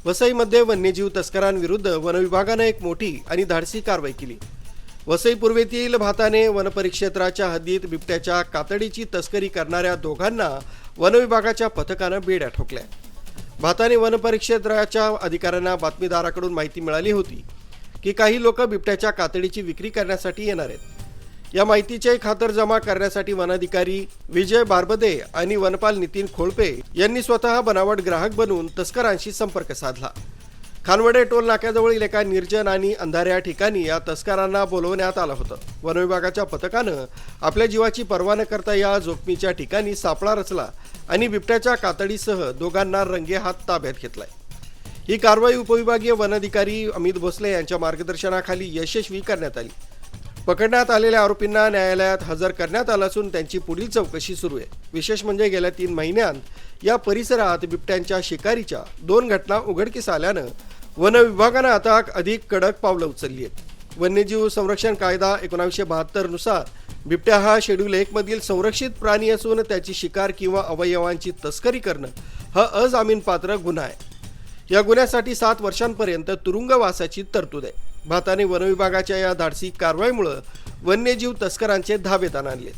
वसईमध्ये वन्यजीव तस्करांविरुद्ध वनविभागाने एक मोठी आणि धाडसी कारवाई केली। वसई पूर्वेतील भाताने वनपरिक्षेत्राच्या हद्दीत बिबट्याच्या कातडीची तस्करी करणाऱ्या दोघांना वनविभागाच्या पथकाने बेड्या ठोकल्या। भाताने वनपरिक्षेत्राच्या अधिकाऱ्यांना बातमीदाराकडून माहिती मिळाली होती की काही लोक बिबट्याच्या कातडीची विक्री करण्यासाठी येणार आहेत। या माहितीची खातरजमा करण्यासाठी वनाधिकारी विजय बारबदे आणि वनपाल नितीन खोळपे यांनी स्वतः बनावट ग्राहक बनवून तस्करांशी संपर्क साधला। खानवडे टोल नाक्याजवळील एका निर्जन आणि अंधाऱ्या ठिकाणी या तस्करांना बोलवण्यात आलं होतं। वनविभागाच्या पथकानं आपल्या जीवाची पर्वा न करता या जोखमीच्या ठिकाणी सापळा रचला आणि बिबट्याच्या कातडीसह दोघांना रंगेहात ताब्यात घेतलाय। ही कारवाई उपविभागीय वनाधिकारी अमित भोसले यांच्या मार्गदर्शनाखाली यशस्वी करण्यात आली। पकडण्यात आलेल्या आरोपींना न्यायालयात हजर करण्यात आलं असून त्यांची पुढील चौकशी सुरू आहे। विशेष म्हणजे गेल्या 3 महिन्यांत या परिसरात बिबट्यांच्या शिकारीच्या 2 घटना उघडकीस आल्यानं वन विभागानं आता अधिक कडक पावलं उचलली आहेत। वन्यजीव संरक्षण कायदा 1972 नुसार बिबट्या हा शेड्यूल 1 मधील संरक्षित प्राणी असून त्याची शिकार किंवा अवयवांची तस्करी करणं हा अजामीनपात्र गुन्हा आहे। या गुन्ह्यासाठी 7 वर्षांपर्यंत तुरुंगवासाची तरतूद आहे। भाताने वनविभागाच्या या धाडसी कारवाईमुळे वन्यजीव तस्करांचे धाबे ताणले।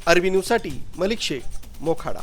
आरबी न्यूजसाठी मलिक शेख, मोखाडा।